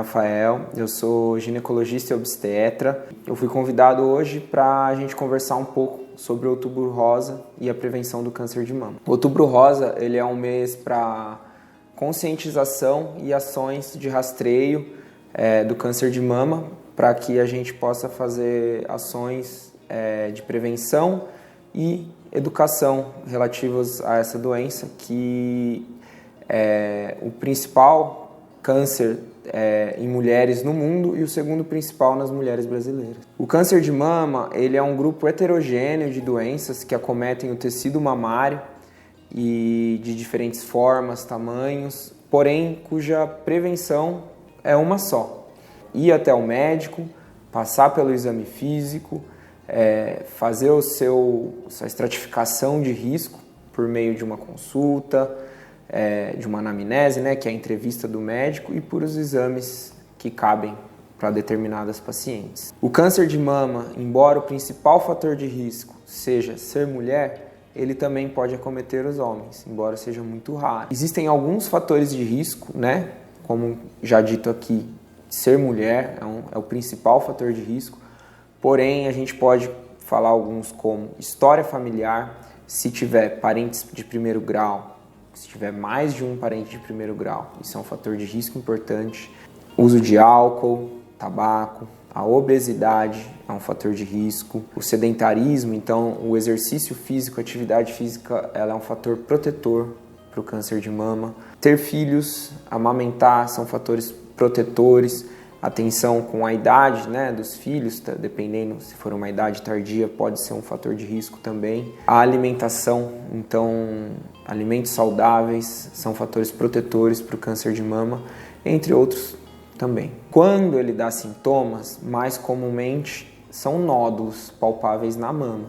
Rafael, eu sou ginecologista e obstetra. Eu fui convidado hoje para a gente conversar um pouco sobre o Outubro Rosa e a prevenção do câncer de mama. O Outubro Rosa ele é um mês para conscientização e ações de rastreio do câncer de mama, para que a gente possa fazer ações de prevenção e educação relativas a essa doença, que é o principal câncer em mulheres no mundo e o segundo principal nas mulheres brasileiras. O câncer de mama ele é um grupo heterogêneo de doenças que acometem o tecido mamário e de diferentes formas, tamanhos, porém cuja prevenção é uma só: ir até o médico, passar pelo exame físico, fazer sua estratificação de risco por meio de uma consulta, de uma anamnese, que é a entrevista do médico, e por os exames que cabem para determinadas pacientes. O câncer de mama, embora o principal fator de risco seja ser mulher, ele também pode acometer os homens, embora seja muito raro. Existem alguns fatores de risco, como já dito aqui, ser mulher é o principal fator de risco, porém a gente pode falar alguns como história familiar, se tiver parentes de primeiro grau, se tiver mais de um parente de primeiro grau, isso é um fator de risco importante. Uso de álcool, tabaco, a obesidade é um fator de risco. O sedentarismo, então o exercício físico, a atividade física, ela é um fator protetor para o câncer de mama. Ter filhos, amamentar são fatores protetores. Atenção com a idade dos filhos, dependendo se for uma idade tardia, pode ser um fator de risco também. A alimentação, então alimentos saudáveis são fatores protetores para o câncer de mama, entre outros também. Quando ele dá sintomas, mais comumente são nódulos palpáveis na mama,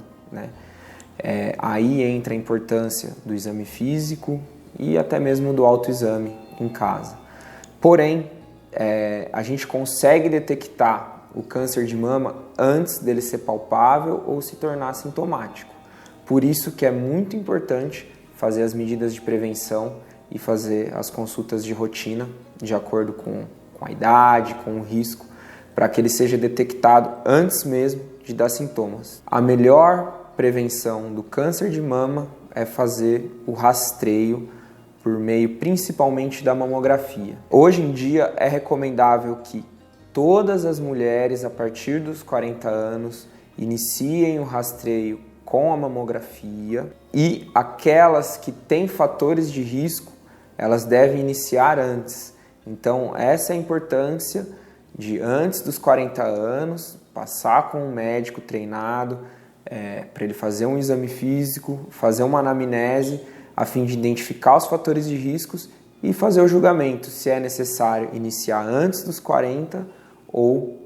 Aí entra a importância do exame físico e até mesmo do autoexame em casa. Porém, a gente consegue detectar o câncer de mama antes dele ser palpável ou se tornar sintomático. Por isso que é muito importante fazer as medidas de prevenção e fazer as consultas de rotina de acordo com a idade, com o risco, para que ele seja detectado antes mesmo de dar sintomas. A melhor prevenção do câncer de mama é fazer o rastreio por meio principalmente da mamografia. Hoje em dia é recomendável que todas as mulheres a partir dos 40 anos iniciem o rastreio com a mamografia, e aquelas que têm fatores de risco, elas devem iniciar antes. Então essa é a importância de antes dos 40 anos passar com um médico treinado para ele fazer um exame físico, fazer uma anamnese, a fim de identificar os fatores de riscos e fazer o julgamento se é necessário iniciar antes dos 40 ou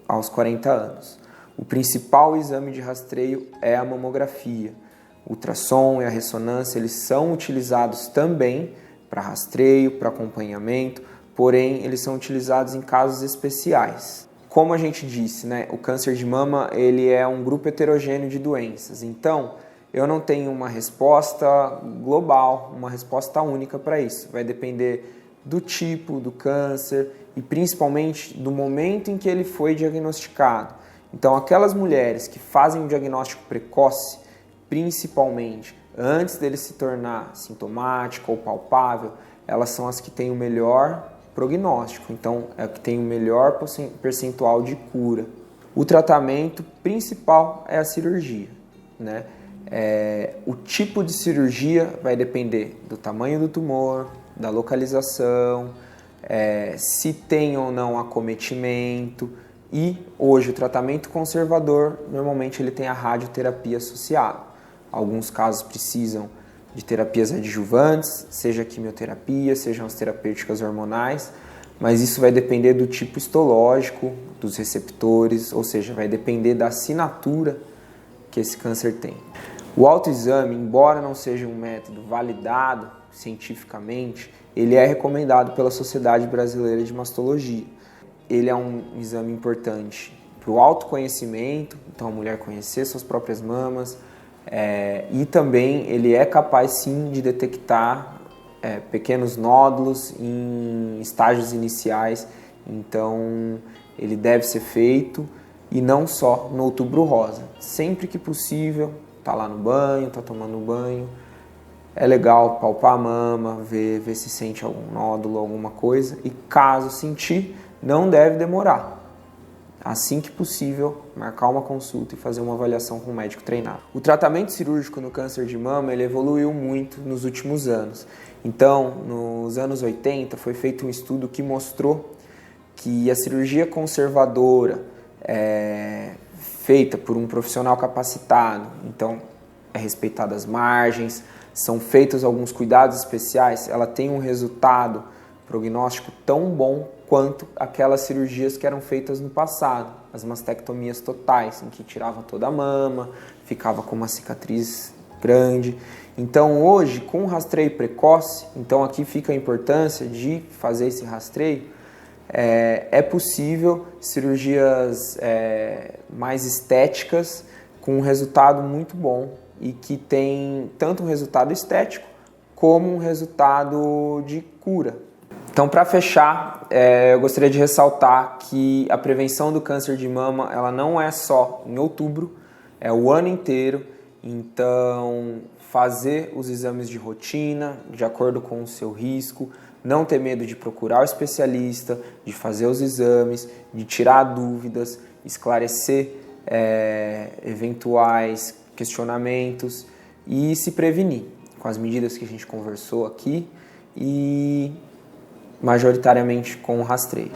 aos 40 anos. O principal exame de rastreio é a mamografia. O ultrassom e a ressonância eles são utilizados também para rastreio, para acompanhamento, porém eles são utilizados em casos especiais. Como a gente disse, o câncer de mama ele é um grupo heterogêneo de doenças, então eu não tenho uma resposta global, uma resposta única para isso. Vai depender do tipo do câncer e principalmente do momento em que ele foi diagnosticado. Então, aquelas mulheres que fazem um diagnóstico precoce, principalmente antes dele se tornar sintomático ou palpável, elas são as que têm o melhor prognóstico. Então, é a que tem o melhor percentual de cura. O tratamento principal é a cirurgia, O tipo de cirurgia vai depender do tamanho do tumor, da localização, se tem ou não acometimento, e hoje o tratamento conservador normalmente ele tem a radioterapia associada. Alguns casos precisam de terapias adjuvantes, seja quimioterapia, sejam as terapêuticas hormonais, mas isso vai depender do tipo histológico, dos receptores, ou seja, vai depender da assinatura que esse câncer tem. O autoexame, embora não seja um método validado cientificamente, ele é recomendado pela Sociedade Brasileira de Mastologia. Ele é um exame importante para o autoconhecimento, então a mulher conhecer suas próprias mamas, e também ele é capaz sim de detectar pequenos nódulos em estágios iniciais Então, ele deve ser feito e não só no Outubro Rosa. Sempre que possível, tá lá no banho, tá tomando banho. É legal palpar a mama, ver se sente algum nódulo, alguma coisa. E caso sentir, não deve demorar. Assim que possível, marcar uma consulta e fazer uma avaliação com um médico treinado. O tratamento cirúrgico no câncer de mama ele evoluiu muito nos últimos anos. Então, nos anos 80, foi feito um estudo que mostrou que a cirurgia conservadora, feita por um profissional capacitado, então é respeitada as margens, são feitos alguns cuidados especiais, ela tem um resultado prognóstico tão bom quanto aquelas cirurgias que eram feitas no passado, as mastectomias totais, em que tirava toda a mama, ficava com uma cicatriz grande. Então hoje, com o rastreio precoce, então aqui fica a importância de fazer esse rastreio, é possível cirurgias mais estéticas com um resultado muito bom e que tem tanto um resultado estético como um resultado de cura. Então, para fechar, eu gostaria de ressaltar que a prevenção do câncer de mama ela não é só em outubro, é o ano inteiro. Então, fazer os exames de rotina, de acordo com o seu risco, não ter medo de procurar o especialista, de fazer os exames, de tirar dúvidas, esclarecer eventuais questionamentos e se prevenir com as medidas que a gente conversou aqui e majoritariamente com o rastreio.